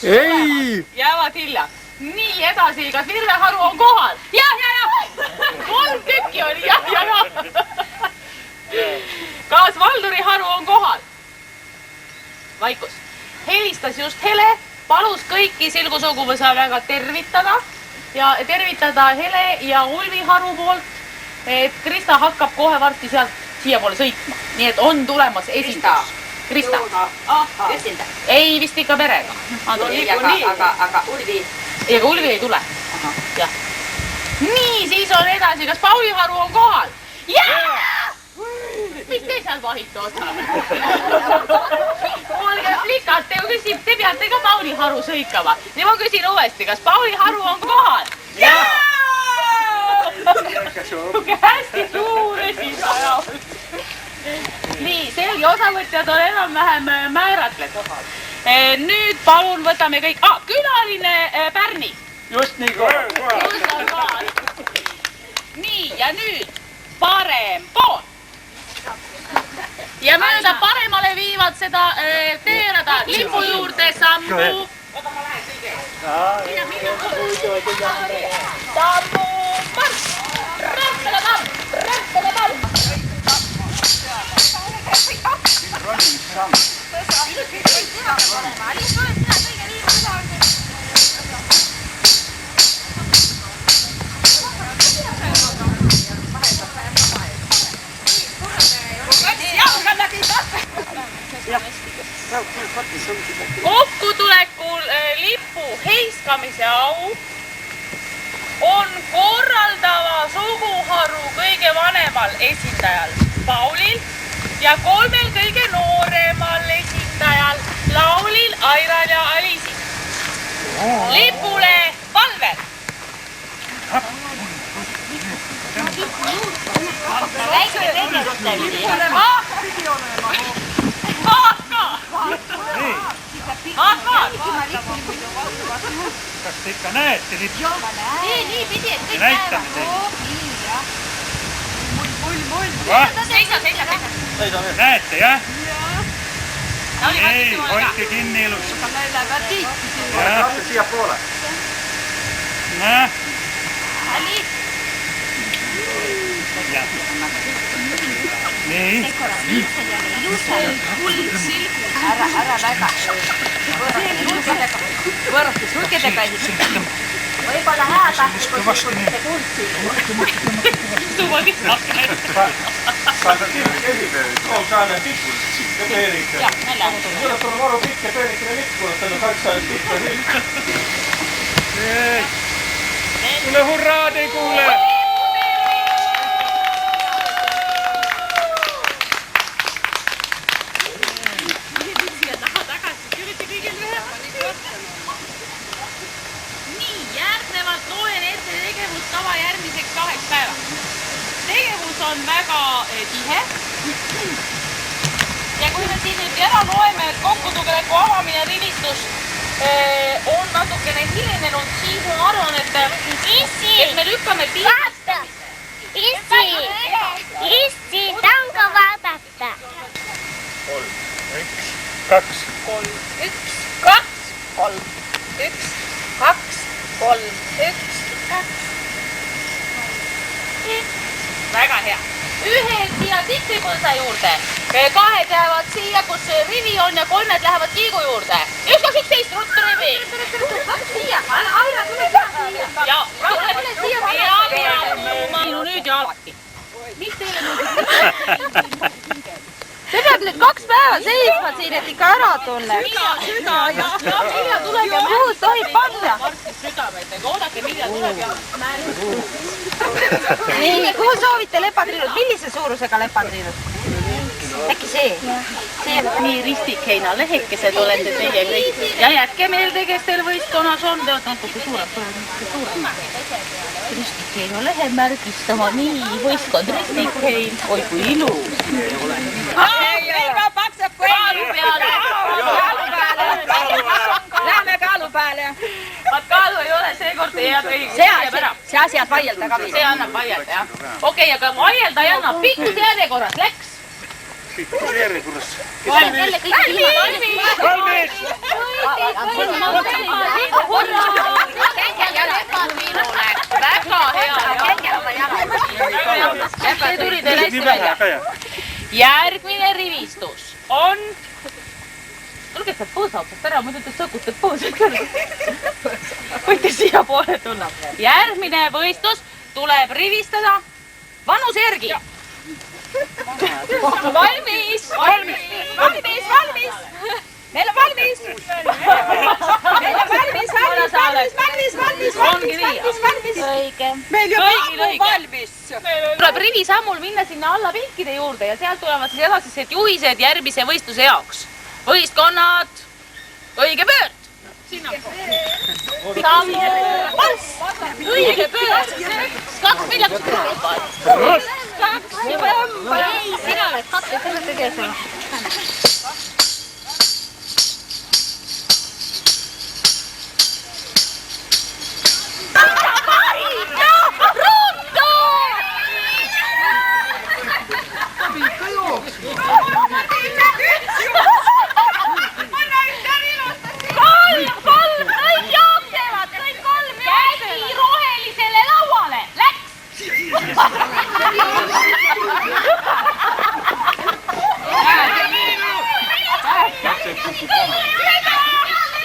Ei! Jäävad hilja. Nii edasi, kas Virve Haru on kohal? Ja. 3 tükki oli, ja. Kas Valduri Haru on kohal? Vaikus. Helistas just Hele, palus kõiki Silgusuguvõsa väga tervitada ja tervitada Hele ja Ulvi Haru poolt, et Krista hakkab kohe varsti sealt siia poole sõitma. Nii et on tulemas esindus. Krista. Üksinda. Ei, vist ikka perega. Aga Ulvi. Ega Ulvi ei tule. Jah. Nii, siis on edasi. Kas Pauli Haru on kohal? Jaa! Mis te seal vahite osa? Olge plikad, te peate ka Pauli Haru sõikama. Ja ma küsin uuesti, kas Pauli Haru on kohal? Jaa! Hästi suur esindaja. Nii, selge osavõtjad on enam-vähem määratletud. Nüüd palun võtame kõik... külaline Pärni. Just nii kohal. Just on kohal. Nii, ja nüüd parem pool. Ja mööda paremale viivad seda teerada lipu juurde sammu. Oda, ma lähen kõige. Sammu marss. Rämpele tamm. Kokkutulekul lipu heiskamise au on korraldava suguharu kõige vanemal esindajal Paulil ja 3 kõige nooremal esindajal Laulil, Airal ja Aliisil. Lipule valvel! Väike tegevustevidi. Kas te ikka näete lippu? Nii pidi, et kõik näitame näevad. Seisa. Näete, jah? Ei, hoidke kinni ilus. Katse siia poole. Näe. Ali. Nii. Ära väga. Võõrustus sulkedega esitada. Võib-olla hea tahtlikult te kuuldsite. Istuvad ikka. Saada kirke esipeerid. Saame tikkus. Ja peerike. Jah, me läheme. Tuleb on varu pikk ja peerikene likku. Tänu 2 ajast tikka silk. Kuule hurraad ei kuule! Järgmiseks 2 päevaks. Tegevus on väga tihe. Ja kui me siin nüüd ära loeme, et kokkutuleku avamine rivistus on natukene hilinenud, siis ma arvan, et me lükkame Vaata! Issi, tango vaadata. 3, 1, 2. 3, 1, 2, 3, 1, 2, 3, 1, 2. Väga hea. 1 siia tikripõõsa juurde. 2 jäävad siia, kus rivi on ja 3 lähevad tiigu juurde. 1, 2, 11, ruttu rivi. Siia. Aira, tule siia. Ja, tule siia. Minu nüüd ja alati. Mis teile nüüd? See peab nüüd 2 päeva seisma siin, et ikka ära tunne. Milja tuleb ja kuhu tohib panna? Oodake, milja tuleb ja Nii, kuhu soovite lepatriinut? Millise suurusega lepatriinut? Äkki see? nii ristikheina lehekesed olete teie kõik. Ja jätke meelde, kes teil võistkonnas on. Tead natuke suurem. Ristikheina lehe märgistama. Nii, võistkond ristikhein. Oi, kui ilus. Kaalu peale. Lähme kaalu peale. Vaat kaalu ei ole seekord teie See asi jääb vaielda ka. See annab vaielda, jah. Okei, aga vaielda ei anna. Pikkus järjekorras läks. See järjekorras. Jälle kõik Valmis! ja lepad minule. Väga hea. See tuli teil hästi välja. Järgmine rivistus on... Tulge sealt põõsaupast ära, muidu te sõgutab põõsaks ära. Võite siia poole tulla. Järgmine võistlus tuleb rivistada vanuse järgi. Valmis! Valmis! Meil on valmis! Ongi nii. Meil juba ammu valmis. Tuleb rivisammul minna sinna alla pilkide juurde ja sealt tulevad siis edasised juhised järgmise võistluse jaoks. Võistkonnad, õige pöörd! Sammu, pass! Õige pöörd! 2 miljakut pöörd! 2 ja põmm! Ei, sina oled 2, sa oled tegema.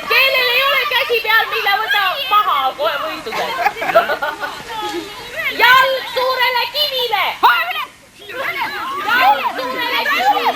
Kellel ei ole käsi peal, mille võta maha kohe võistusel. Jalg suurele kivile. Jalg suurele kivile.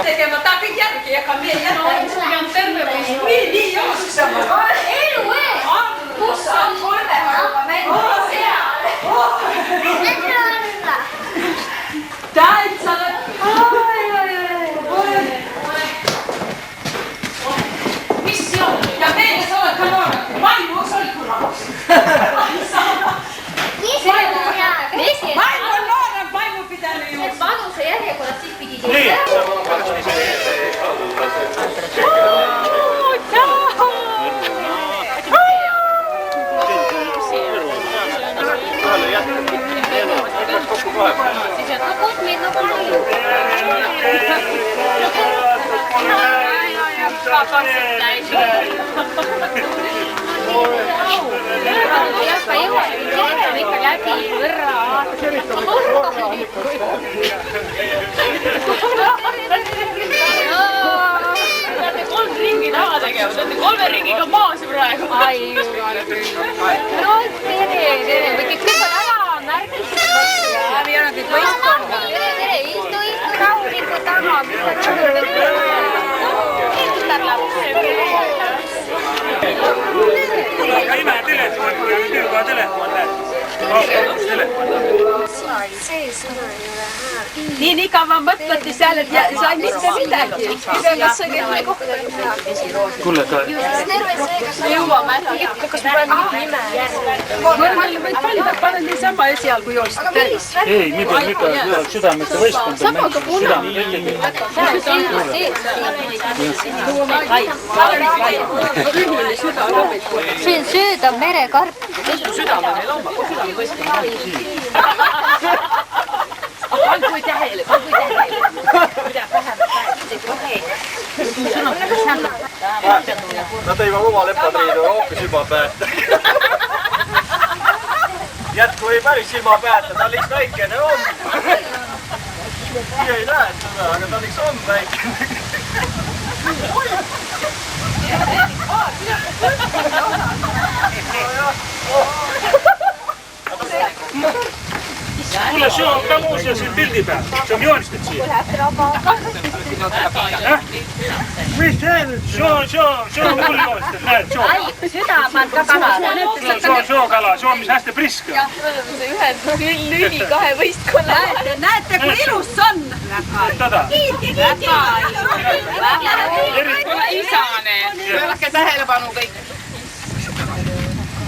Tegema ta kõik järgi, ega me jätame terve võistlus. Nii jooksema. Elu ees! Kus on kolmega juba mänginud? Äkki anda? Täitsa lõpp. Mis see on? Ja meile sa oled ka noorad. Maimu sa oled kurat. Maimu on noorem, Maimu pidanud ju. Vanuse järjekorras siis pidi Nii! Kus meid nagu palju? Jakka jõuab, keeran ikka läbi võrra. Peate 3 ringi taha tegema, te olete 3 ringiga maas praegu. Ai, no tere, võite kõik on ära märgistada. Ja, me oleme kõik võistkonna. Tere, istu rahulikult taha. Aga ime telefon, tüürga telefon. See sõna ei ole hääl. Nii kaua mõtleti seal, et sa ei mitte midagi. Kas sa kõik kohta Kuule, ka... Terve see, kas me jõuame ära? Kas me paneme kõik nime? Võrmel võid valida, pane niisama esialgu joosta. Ei, mida südamete võistkond on see on söödav merekarp. Südame meil on, kui südame võistkond. Pangu tähele. Mida vähemalt Nad tõivad oma lepatriidu hoopis ilma pääta. Jätku ei päris ilma pääta, ta liiks väikene on. Siia ei näe seda, aga ta liiks on väikene. Kuule, see on ka muuseas siin pildi peal. See on joonistud siia. Mis see nüüd? Soo muljoosted, näed, soo. Süda pannud ka kala. Soo, mis hästi prisk on. Ühe lüli kahe võistkonna. Näete, kui ilus on. Tada. Isane. Pöörake tähelepanu kõik.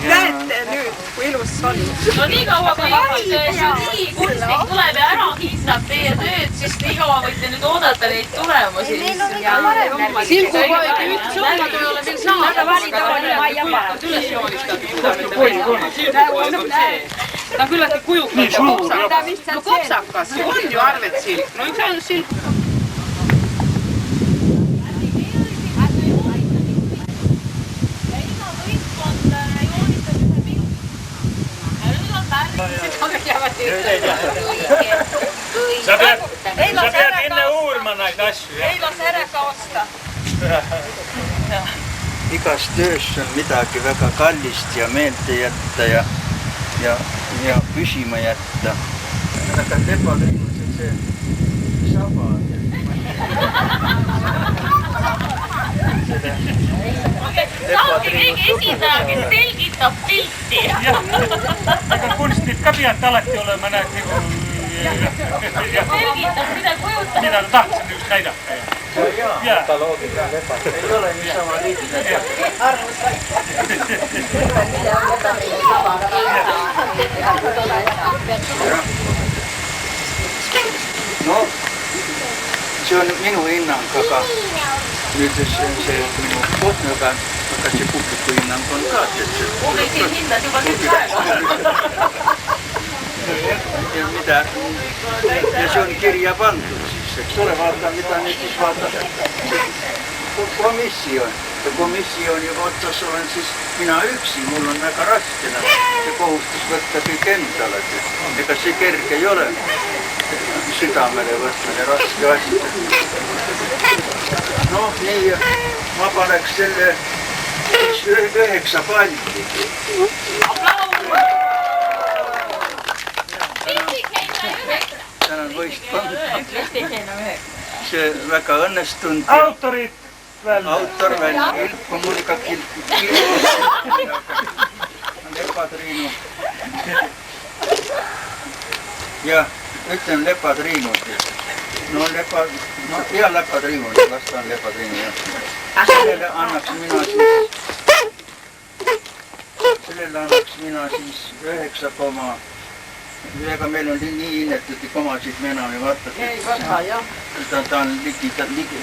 Näete nüüd, kui ilus on. No nii kaua, kui žürii kunstnik tuleb ja ära hiistab teie tööd, siis nii kaua võite nüüd oodata neid tulemusi. Silgu võeti üht suunda, kui ei ole veel saanud. Aga valida oli Maia Paa. Üles joonistatud. Ta on küllaltki kujukas Nii ja suur, kopsakas. jah. No kopsakas, on ju arvet silk. No üks ainult silk. Sa pead enne uurima neid asju. Ei lase ära ka osta. Igas töös on midagi väga kallist ja meelde jätta ja püsima jätta. Aga lepatriinus see saba. Saabki keegi esindaja, kes selgitab pilti. Aga kunstnik ka pead alati olema, näed, nagu... Selgitab, mida kujutab. Mida ta tahtsin just näidata. Jaa. Ei ole niisama lihtne. No, see on minu hinnang, aga nüüd see minu kohtnaga, aga see publiku hinnang on ka. Kuule, siin hindas juba nüüd praegu. Ja see on kirja pandud siis, eks ole, vaata, mida nüüd siis vaata. Komisjoni otsas olen siis mina üksi, mul on väga raske see kohustus võtta kõik endale. Ega see kerge ei ole südamele võtmine raske asja. Noh, nii ma paneks selle 9 palli. Tänan võistkond. See väga õnnestunud. Autorid välja. Autor välja. Ilku mul ka lepatriinu. Ja ütlen lepatriinud. No hea lepatriinu, las ta on lepatriinu. Sellele annaks mina siis 9 koma. Ega meil on nii innetuti komasid me enam ei vaata. Ta on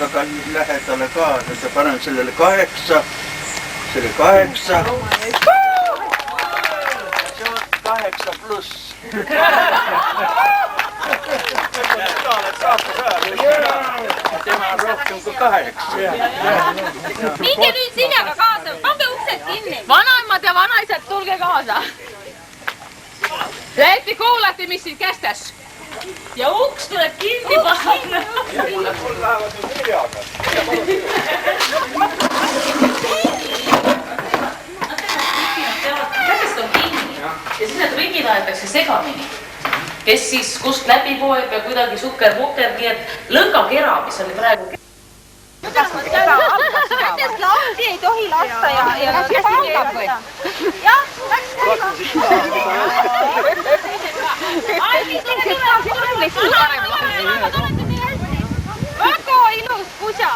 väga lähedale ka, ta panen sellele 8, selle 8. See on 8 pluss. Tema on rohkem kui 8. Minge nüüd sinnaga kaasa, pange uksed kinni. Vanaemad ja vanaisad, tulge kaasa. Lähti kuulati, mis siin kästes. Ja uks tuleb kinni panna. Mul lähevad nüüd kirjaga. Käsest on kinni ja siis need ringid aetakse segamini. Kes siis kust läbi poeb ja kuidagi sukker-mukker, nii et lõngakera, mis oli praegu... Mõttes lapsi ei tohi lasta ja kes pandab või? Jah, läks väga ilus pusa.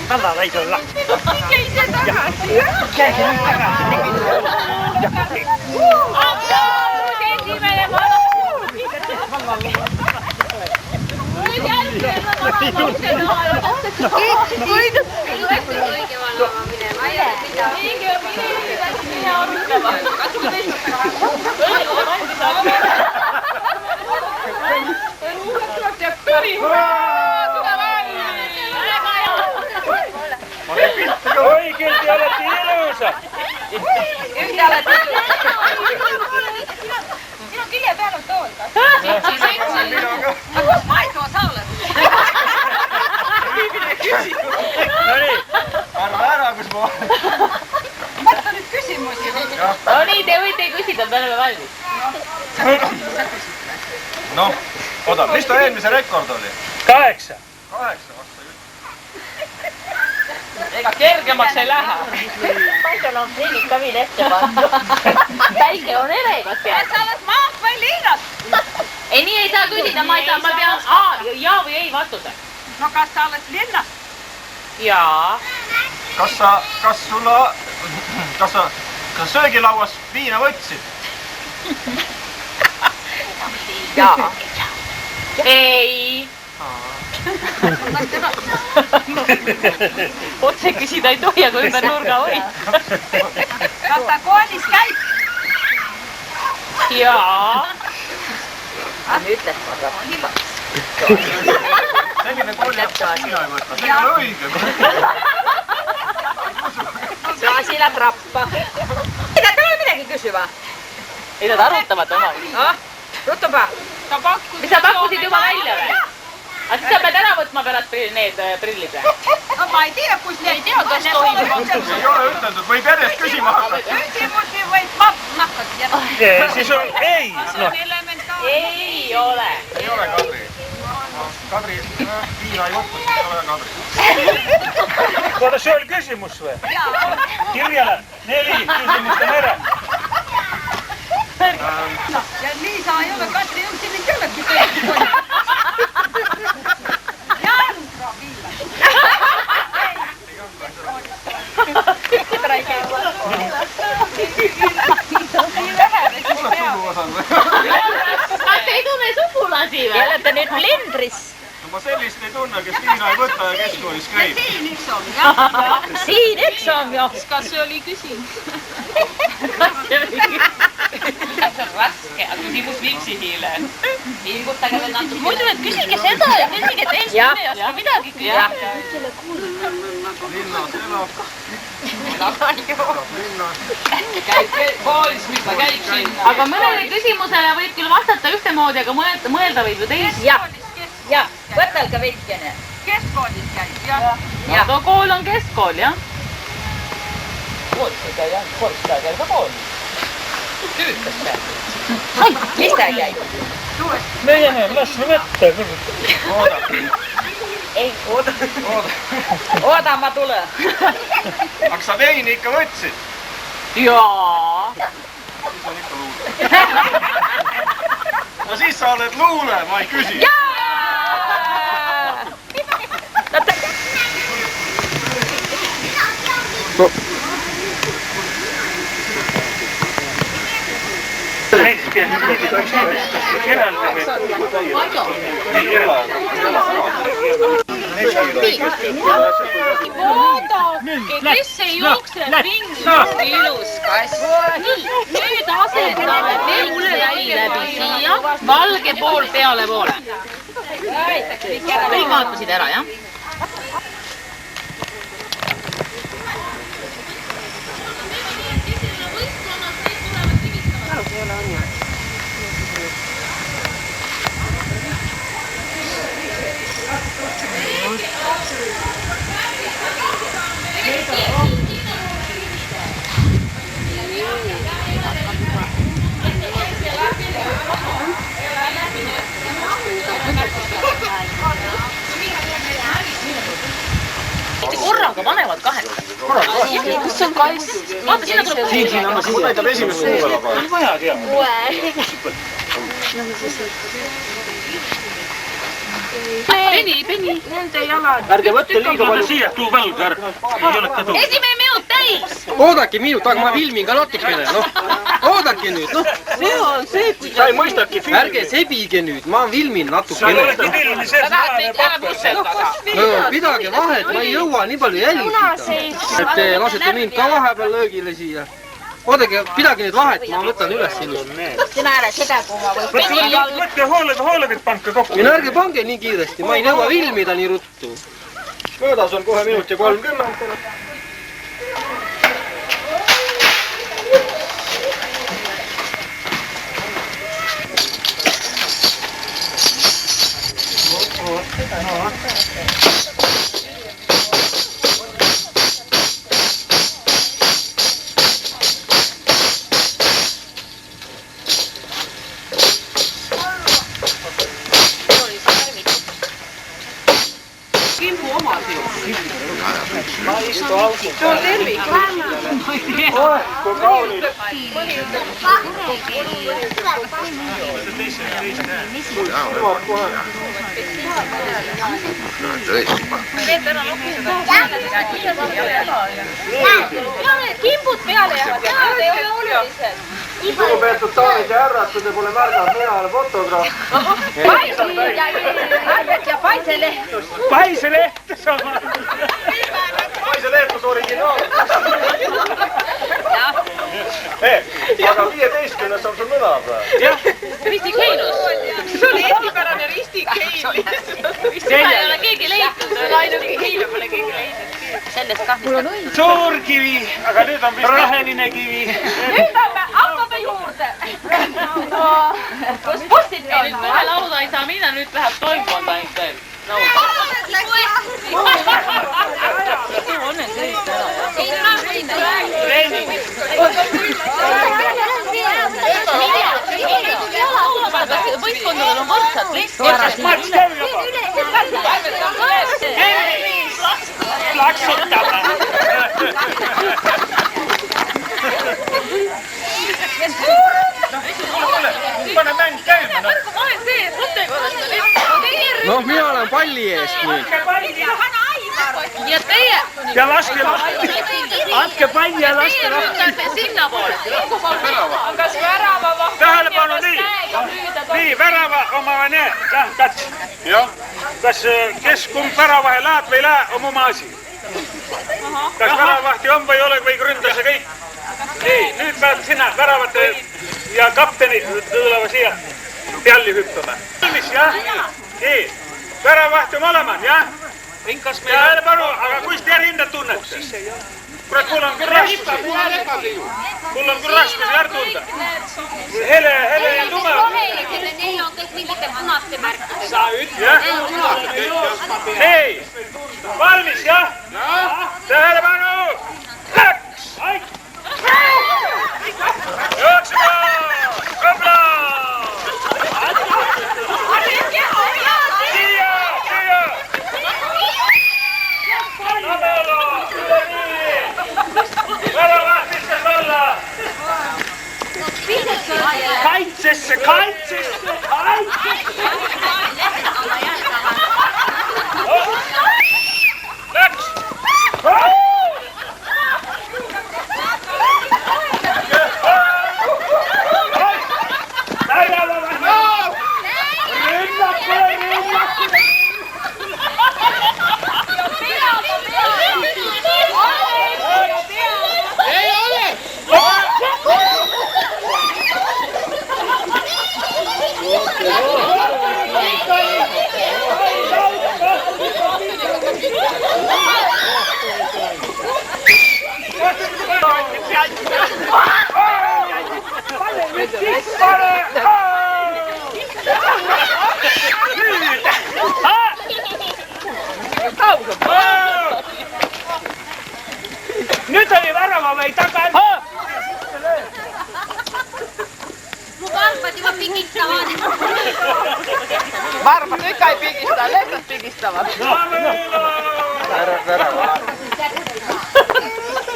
Tällä väitöllä. Minge ise tagasi. Käsi nüüd tagasi. Applaus, esimene vana. Nüüd jälgime vana ukse taha. Õige valama minema. Minge mine arutlema. Oikein te olette ilusa. Yhtä olette ilusa. Sinun kilje peal on toolta. Seksi. Kus maitoa sa oled? No niin. Arva ära, kus ma olen. Võtta nüüd küsimusi. No nii, te võite küsida valmis. Noh, oota, mis ta eelmise rekord oli? 8. 8 vasta. Ega kergemaks ei lähe. Paisel on prillid ka veel ette pandud. Päike on eregas peal. Sa oled maalt või linnast? Ei, nii ei saa küsida, ma pean jaa või ei vastuse. No kas sa oled linnast? Jaa. Kas sa söögilauas viina võtsid? Jaa. Ei. Otse küsida ei tohi, aga ümber nurga võid. Kas ta koolis käib? Jaa. Nüüd läks ma ka. Selline koolilaps viina ei võtta, see ei ole õige. See asi läheb rappa. Mida te ole midagi küsima? Ei, nad arutavad oma. Rutuba. Mis sa pakkusid juba välja või? Aga siis sa pead ära võtma pärast need prillid või? No ma ei tea, kus need... Ei tea, kas tohib. Ei ole üteldud, võib järjest küsima hakata. Küsimusi võib nakata. Siis on ei. Ei ole. Ei ole Kadri. Kadri, viina ei võtta, siis ei ole Kadri. Vaata, see oli küsimus või? Kirjale 4 küsimust on ära. Ja Liisa ei ole Kadri üldse mitte olegi tõesti. Jandra Viila. Kas ei tunne sugulasi või? Te olete nüüd lindris. Ma sellist ei tunne, kes viina ei võta ja keskkoolis käib. Siin üks on, jah. Siin üks on ju. Kas see oli küsimus? See on raske, aga küsimus viipsihiile. Pingutage veel natuke. Muidu, et küsige seda ja küsige teist, me ei oska midagi küsida. Linnas elab. Käib koolis, mis ta käib sinna. Aga mõnele küsimusele võib küll vastata ühtemoodi, aga mõelda võib ju teist. Ja, võtelge vetkene. Keskkoolis käib, jah. No kool on keskkool, jah. Koolis käib, jah. Koolis käib ka kool. Tüütas seal. Mis ta käib? Meie las võtta. Ei, ooda ma tule. Aga sa veini ikka võtsid? Jaa. Siis on ikka luule. No siis sa oled luule, ma ei küsi. Kes ei jookse ringi, ilus kass. Nüüd asetame veitseäi läbi siia, valge pool peale poole. Kõik vaatasid ära, jah? Korraga panevad kaheksa. Kus on kass? Vaata, sinna tuleb... Siin, anna siia. Näitab esimest suuvela kohe. On vaja teha. Penny. Nende jalad. Ärge võtte liiga palju. Siia, tuu välgar. Ei ole ka tuu. Esimene minut täis! Oodake minut, aga ma filmin ka natukene, noh. Oodake nüüd, noh. See on see, kui Sa ei mõistagi filmi. Ärge sebige nüüd, ma filmin Sa natukene. oled filmi sees maale pakkuda. No pidage vahet, ma ei jõua nii palju jälgida. Et te lasete mind ka vahepeal löögile siia. Oodake, pidage nüüd vahet, ma võtan üles ilusti. sina ära seda, kui ma võin. Võtke hoolevit panka kokku. Ja ärge pange nii kiiresti, ma ei nõua filmida nii ruttu. Möödas on kohe minut ja 30. Se on tervik. Oi, kun kauniin. Kimpud peale jäävad, nemad ei ole olulised. Lugupeetud daamid ja härrad, kui te pole märganud, mina olen fotograaf. Paise lehtes oma. Paise lehtus originaal. Aga 15-s on sul mõna praegu. Ristik Heinus. See on eestipärane ristik Heilis. Seda ei ole keegi leidnud. See on ainuke Heile pole keegi leidnud. Sellest kahvist. Suur kivi, aga nüüd on vist raheline kivi. Nüüd on me hakkame juurde. Kus bussid on? Nüüd kohe lauda ei saa minna, nüüd läheb toimkonda ainult veel. Võistkondadel on võrdsad. Mats käib juba. Plaksutame. Pane mäng käima. Ma olen sees, mõttekorrast. Noh, mina olen palli eest nüüd. Ja teie? Ja laske lahti. Andke palli ja laske lahti. Teie sinna poole. Kas värava vahva? Tähelepanu, nii, värava omava näe. Kats. Kas kumb väravahe läheb või ei lähe, on oma asi. Kas väravahti on või ei ole või ründas ja kõik? Nii, nüüd pead sina väravate ja kapteni tuleva siia pealli hüppama. Valmis, jah? Nii, väravahti on olemas, jah? Tähelepanu, aga kus te hinda tunnete? Kurat, mul on küll raskusi. Mul on küll raskusi ära tunda. Hele ja tume. Neil on kõik mingite punaste märkide. Sa ütled. Nii, valmis, jah? Tähelepanu! Läks! Jooksma! Kõpla! Siia! Nabelo! Väravahtistes olla! Kaitsesse! Läks! Nyt oli varava või takan. Mun varpat juba pikistävät. Varma, nyt ei pikistä, lehtot pikistävät.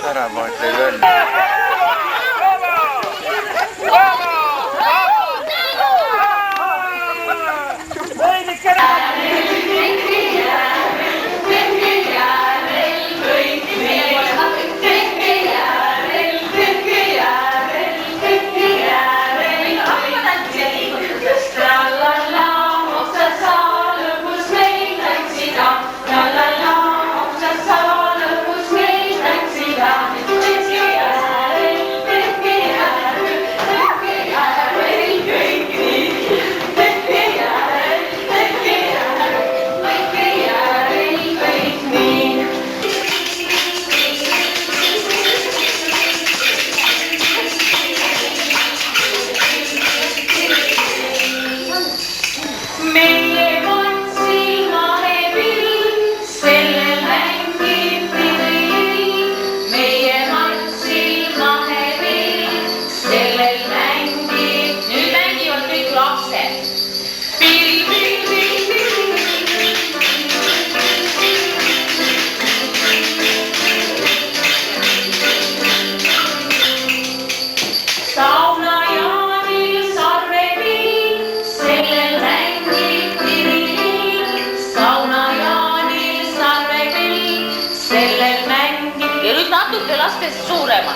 Värava ei lönni. La la la, lastest suurema.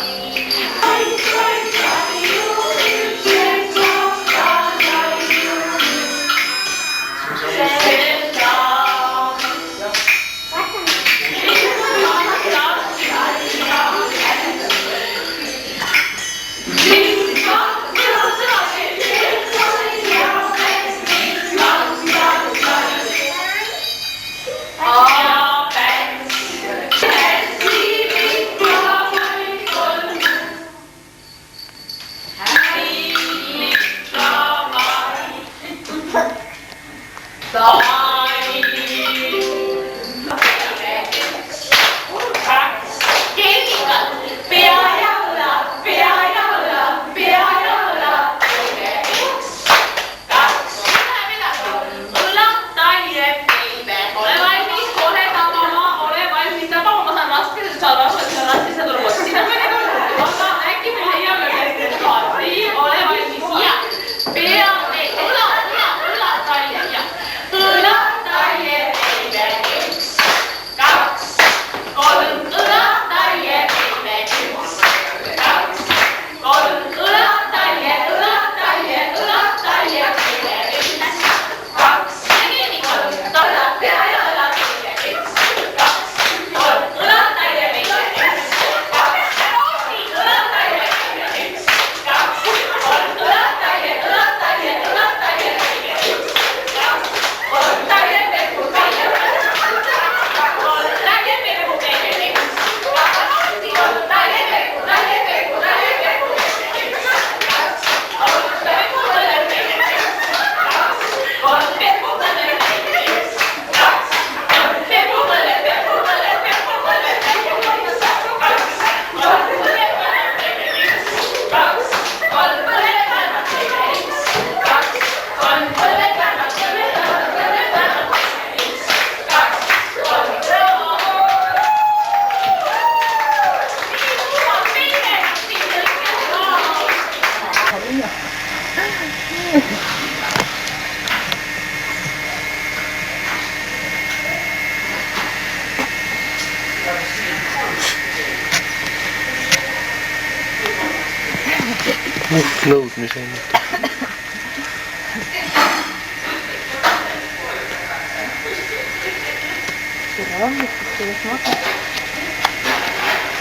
Nõudmiseni.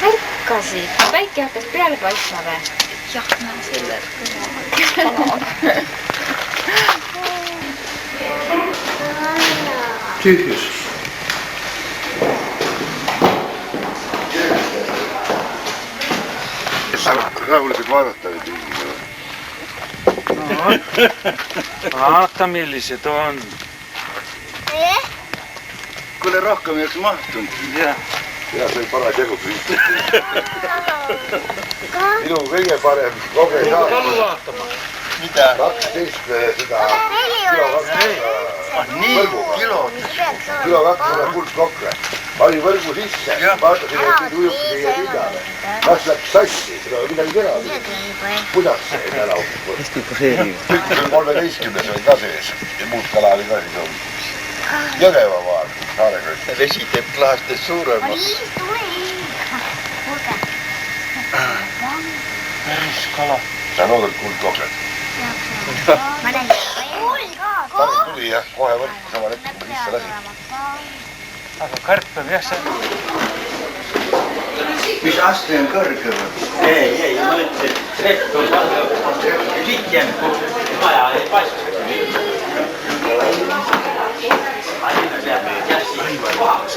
Ärkasid, päike hakkas peale paistma või? Jah, näe selle. Tühjus. Rahulikult vaadata nüüd inimene. Vaata, millised on. Kuule, rohkem ei oleks mahtunud. Jah. Ja see on paras jagu püüti. Minu kõige parem kogemus. Palun vaatama. Mida? 12 seda kilo 200 kuldkokre. Pani võrgu sisse, vaatasin, et nüüd ujubki teie pindale. Kas läks sassi, seda on midagi teha. Kuidas see täna hommikul? Hästi poseeriv. 13 oli ka sees ja muud kala oli ka siis olnud. Jõgeva maal, Saaregröst. Vesi teeb klaastes suuremaks. Päris kala. Sa on oodanud kuldkokred. Taris tuli jah, kohe võrku sama hetk, kui ma sisse lasin. Aga karp on jah see. Mis aste on kõrge või? Ei, ma ütlesin, et trepp on pikem, vaja ei paista. Aina peab käsi kohaks.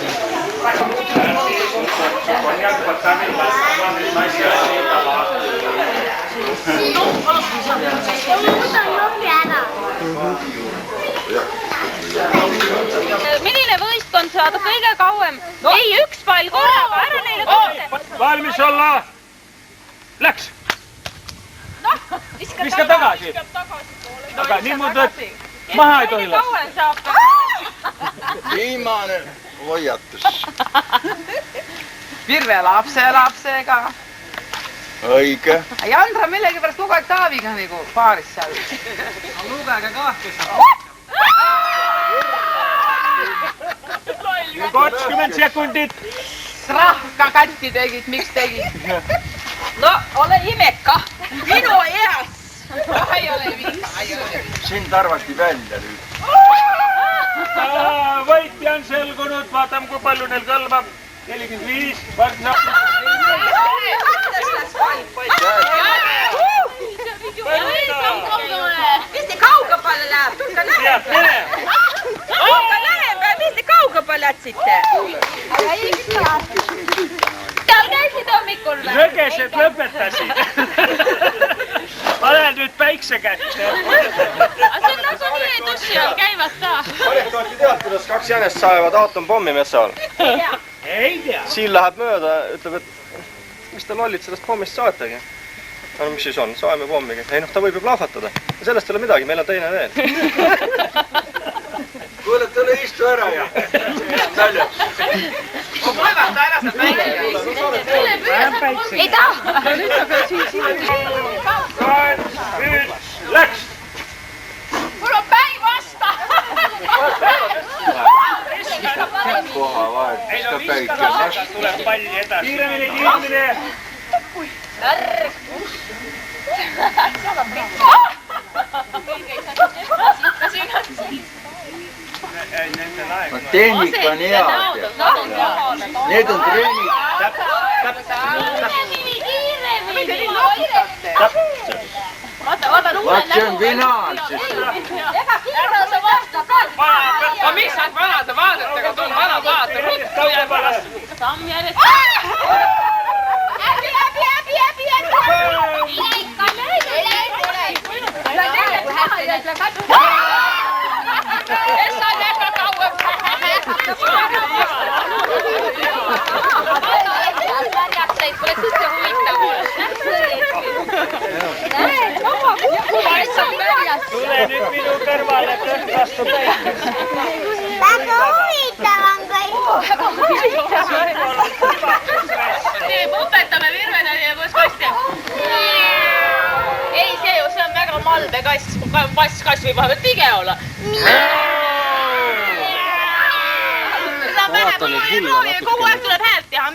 Milline võistkond saadab kõige kauem? Ei, üks pall korraga, ära neile kohta. Valmis olla! Läks! Viska tagasi. Aga niimoodi, et maha ei tohi lasta. Viimane hoiatus. Virve lapsega. Õige. Ja Andra millegipärast kogu aeg Taaviga nagu paaris seal. Lugege kahkes. 20 sekundit. rahka katti tegid, miks tegid? No, ole imeka. Minu eas. Ei ole viis. Sind arvati välja nüüd. Võitja on selgunud, vaatame kui palju neil kõlbab. 45, Vargna. Mis te kaugepeale läheb? Tulge lähemale. Tulge lähemale, mis te kaugepeale lätsite? Seal käisid hommikul või? Rõgesed lõpetasid. Olen nüüd päikse kätte. See on nagunii ei tussi all käivad ta. Anekdooti tead, kuidas 2 jänest saevad aatompommi metsal? Ei tea. Siil läheb mööda, ütleb, et mis te lollid sellest pommist saategi? No mis siis on? Saeme pommiga. Ei noh, ta võib ju plahvatada. Ja sellest ei ole midagi, meil on teine veel. Kuule, tule istu ära ja. Naljaks. Vaevata ära sa päikse. Ei taha. Nüüd läks. Mul on päi vasta. Koha vahet, Ei ka no päike. viskada, tuleb palli edasi. Kiiremini. Tehnika on hea. Need on treenid. Vaat see on finaal. No mis saad vanade vaadetega tulla? Vanad vaadete ruttu ja Samm järjest. kes on ega kauem. Poleks üldse huvitav olnud. Tule nüüd minu kõrvale, tõht vastu päike. Väga huvitav on kõik. Õpetame virvedani ja kus kasti. Ei, see on väga malbe kass. Kass võib vahepeal tige olla. Seda vähem ei proovi ja kogu aeg tuleb häält teha.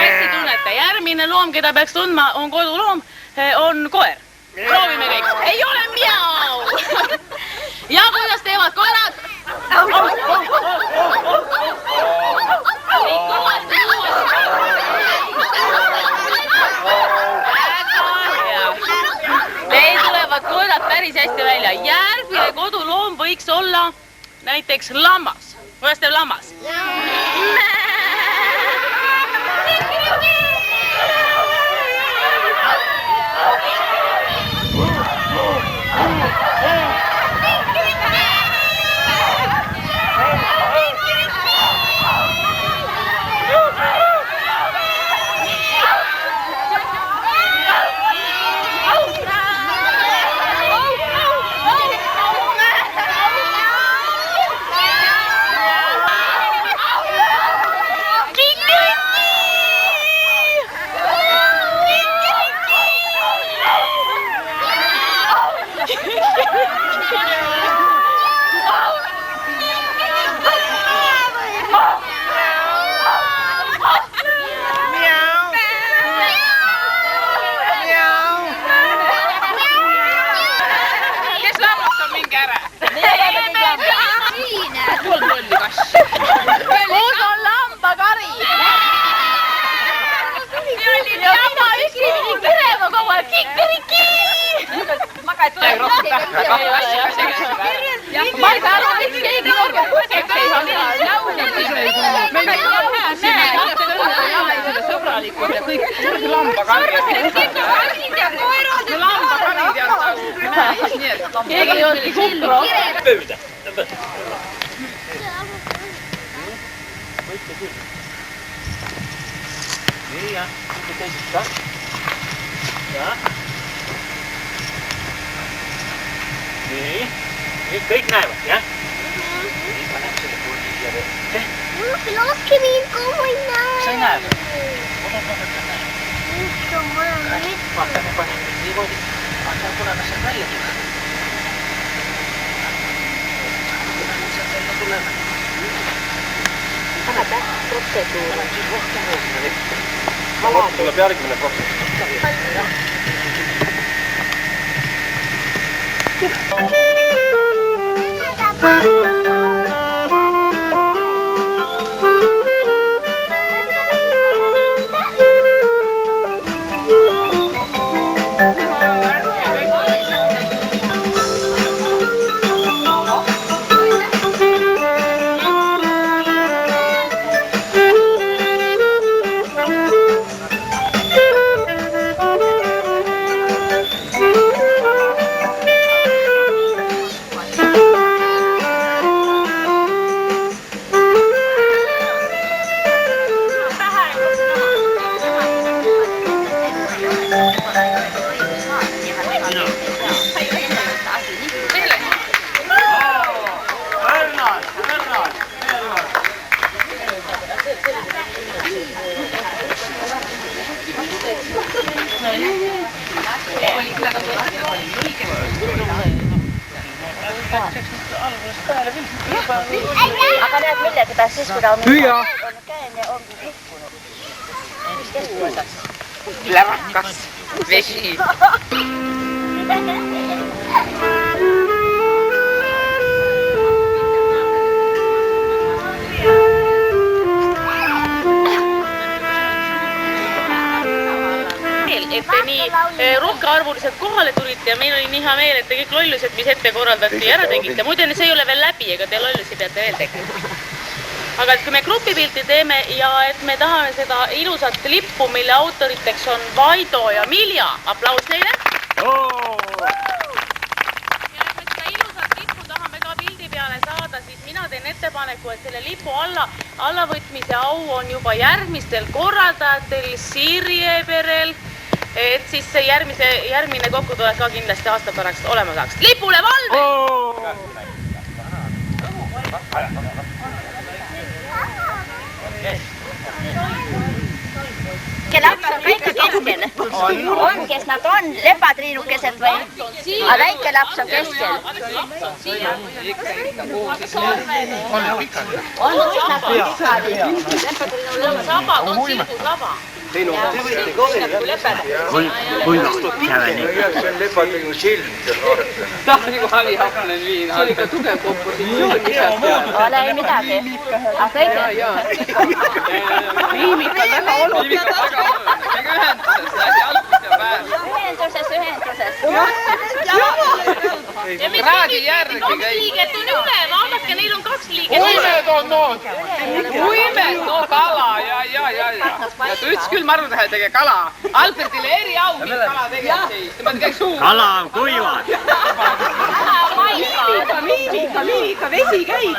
Hästi tunnete. Järgmine loom, keda peaks tundma, on koduloom, on koer. Proovime kõik. Ei ole miau! Ja kuidas teevad koerad? Neil tulevad koerad päris hästi välja. Järgmine koduloom võiks olla näiteks lammas. Kuidas teeb lammas? Keegi ei olnudki kumpro. Pöydä. Võite küll. Nii ja, nüüd teisest ka. Ja. Nii. Nüüd kõik näevad, jah? Nii paneb selle pulli ja vette. Laske mind ka, ma ei näe. Sa ei näe või? Vaatame, paneme nüüd niimoodi. Vaatame, kuna nad sealt välja tulevad. Kuna nad sealt välja Tuleb järgmine protsess. Aga näed millega ta siis, kui ta on käene, ongi kukkunud. Lärakas vesi. Et te nii rohkearvuliselt kohale tulite ja meil oli nii hea meel, et te kõik lollused, mis ette korraldati ja ära tegite. Muide, see ei ole veel läbi, ega te lollusi peate veel tegema. Aga et kui me grupipilti teeme ja et me tahame seda ilusat lippu, mille autoriteks on Vaido ja Milja, aplaus neile. Ja et me seda ilusat lippu tahame ka pildi peale saada, siis mina teen ettepaneku, et selle lipu allavõtmise au on juba järgmistel korraldajatel, Sirje perel, et siis see järgmine kokkutulek ka kindlasti aasta pärast olema saaks. Lipule valve! Kelle laps on ka ikka keskel? On, kes nad on? Lepatriinukesed või? Aga väike laps on keskel. On, siis nad on pikad. Sabad on silgusaba. See on lepatriinu silm. Ta on nagu halihapnen viin. See oli ka tugev kompositsioon. Ole ei midagi. Aga kõige... Liimik on väga oluline. Ega ühenduses, läbi alpid ja päev. Ühenduses. Kraadi järgi käib. 2 liiget on üle, vaadake, neil on 2 liiget. Uimed on nood. Uimed, no kala, ja. Ja ta ütles küll Marudähe tege kala. Albertile eriau, mis kala tegeb siis. Tema tegi suu. Kala on kuivad. Miimika, vesi käib.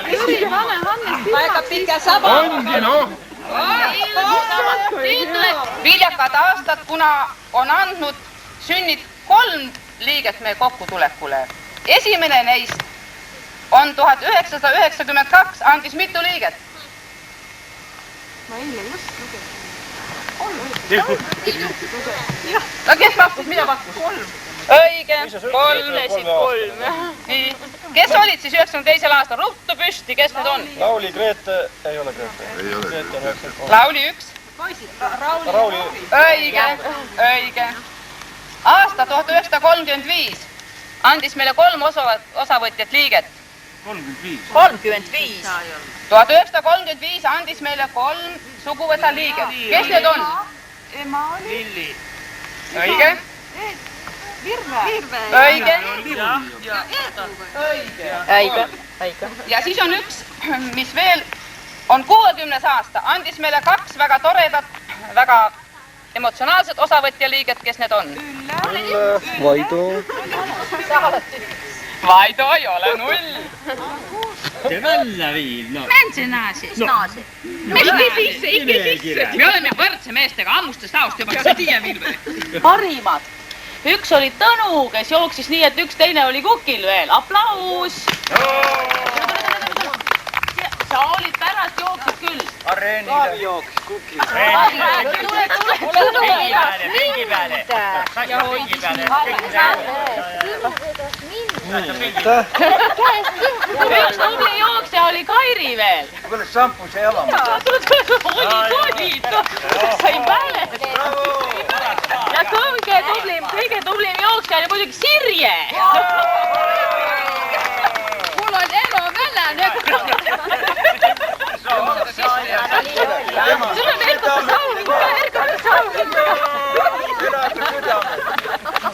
Väga pika saba. Ongi noh. Viljakad aastad, kuna on andnud sünnid 3 liiget meie kokkutulekule. Esimene neist on 1992, andis mitu liiget? Ma eile just lugesin. 3. No kes vastus, mida vastus? 3. Õige, 3. Nii, kes olid siis 92. aastal? Ruttu püsti, kes need on? Lauli Grete, ei ole Grete. Lauli 1. Rauli. Õige. Aasta 1935 andis meile 3 osavõtjat liiget. 35. 1935 andis meile 3 suguvõsa liiget. Kes need on? Ema oli. Lilli. Õige. Õige. Ja siis on üks, mis veel on 60. aasta, andis meile 2 väga toredat, väga emotsionaalset osavõtja liiget, kes need on? Vaido. Vaido ei ole 0. Te välja viib, no. Mänse naasi. Me oleme võrdse meestega ammustest aust juba, see tiia vilve. Parimad. Üks oli Tõnu, kes jooksis nii, et üks teine oli kukil veel. Aplaus! Sa olid pärast jooksid küll. Areenile jooksis kukil. Üks tubli jooksja oli Kairi veel. Kuule, sampus ei ala. Oli. Sa ei mäleta. Ja kõige tublim jooksja oli muidugi Sirje. Mul on elu venna nüüd. Sul on Erkata Saun.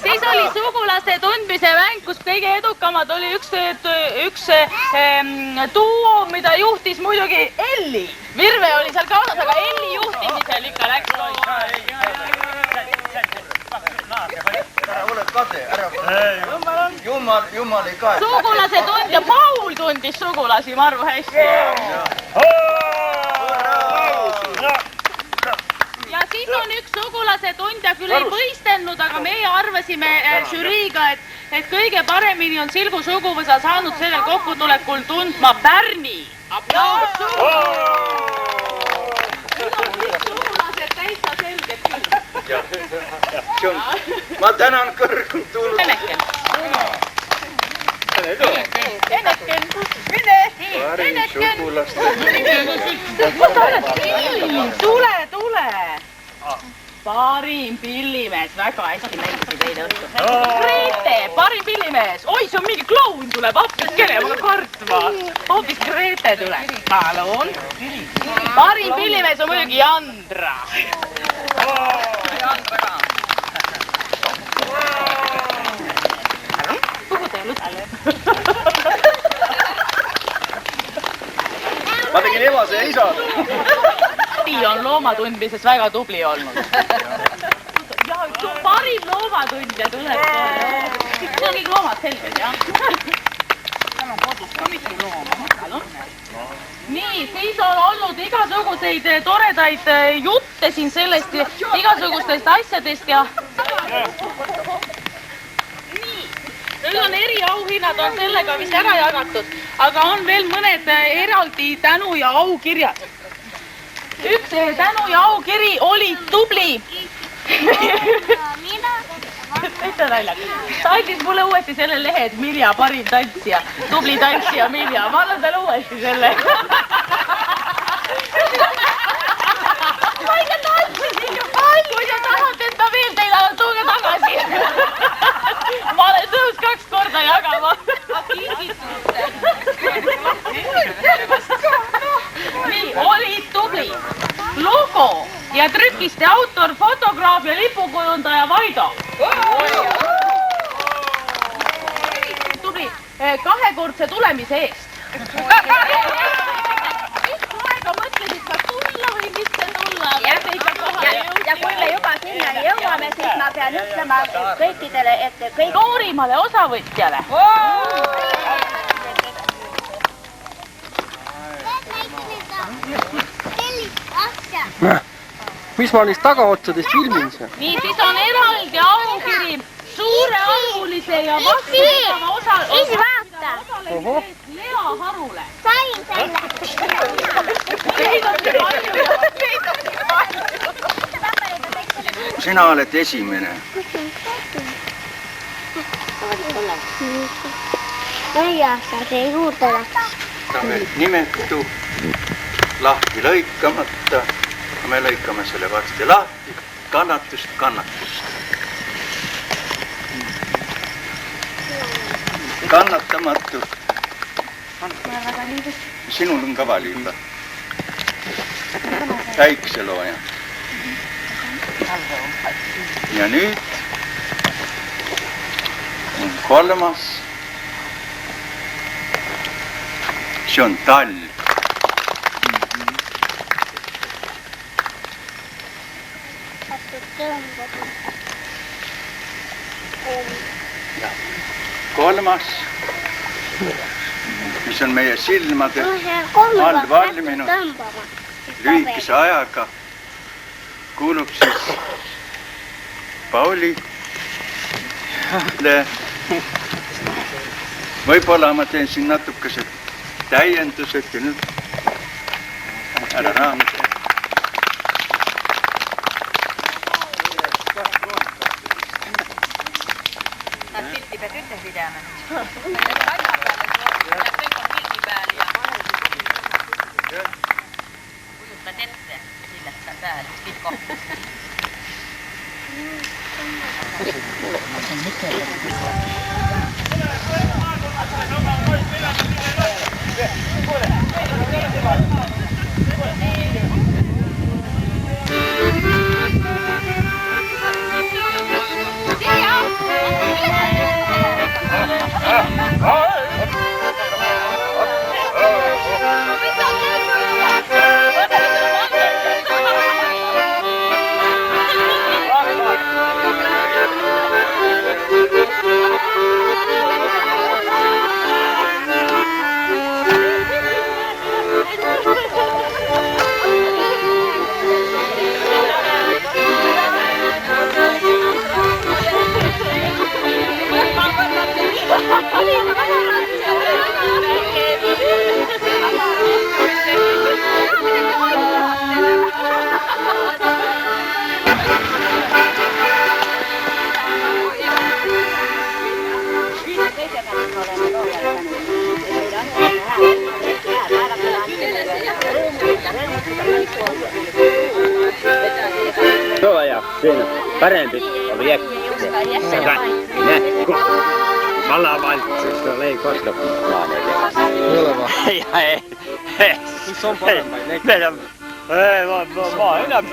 Siis oli sugulaste tundmise mäng, kus kõige edukamad oli üks duo, mida juhtis muidugi Elli. Virve oli seal kaasas, aga Elli juhtimisel ikka läks. Ära ole kade, ära Jumal ei kae. Sugulase tund ja Paul tundis sugulasi maru hästi. Ja siis on üks sugulase tund ja küll ei võistelnud, aga meie arvasime žüriiga, et kõige paremini on Silgu suguvõsa saanud sellel kokkutulekul tundma Pärni. Aplaus! Sugulased täitsa selged küll. Ma tänan kõrgul tulnud. Eneken. Tule. Parim pillimees, väga hästi mängisid eile õhtul. Grete, parim pillimees. Oi, see on mingi kloun tuleb, hoopis kelle ma kartma. Hoopis Grete tuleb. Palun. Parim pillimees on muidugi Jandra. Kuhu te lõtale? Ma tegin evase ja isad. Tii on loomatundmises väga tubli olnud. Ja parim loomatundja tuleb. See on kõik loomad selged, jah? Seal on kodus ka mitu looma. Nii, siis on olnud igasuguseid toredaid jutte siin sellest igasugustest asjadest ja... Nüüd on eriauhinnad on sellega vist ära jagatud, aga on veel mõned eraldi tänu- ja aukirjad. Üks tänu- ja aukiri oli tubli. Ta andis mulle uuesti selle lehe, et Mirja parim tantsija, tubli tantsija Mirja. Ma annan talle uuesti selle. Ma ikka tantsisin ju palju. Kui te tahate, et ma veel teile annan, tooge tagasi. Ma olen tõus 2 korda jagama. Nii, oli tubli. Logo ja trükiste autor, fotograaf ja lipukujundaja Vaido. Tubli, 2-kordse tulemise eest. Aega mõtlesid, kas tulla või mitte tulla. Ja kui me juba sinna jõuame, siis ma pean ütlema kõikidele, et kõik... Noorimale osavõtjale. Mis ma neist tagaotsadest filmin seal? Nii, siis on eraldi aukiri suurearvulise ja vastutava osalise Lea Harule. Sain selle. Sina oled esimene. Õiassa see juurde läks. Ta on veel nimetu, lahti lõikamata. Me lõikame selle varsti lahti. Kannatust. Kannatamatu. Sinul on ka valida. Päikselooja. Ja nüüd on 3. See on talv. Ja 3, mis on meie silmade all valminud lühikese ajaga, kuulub siis Paulile. Võib-olla ma teen siin natukesed täiendused ja nüüd ära raamise. Pilti pead ütelema. kokku pidama. Ja kõik on pildi peal ja ujutad ette, millest sa peal, kõik kokku. Joo, ja siinä parempi objekti. Ollaan valitsussa, ei koska planeetilla. Ei ole vaan. Ei. Mis on parempi? Ei, mä oon enää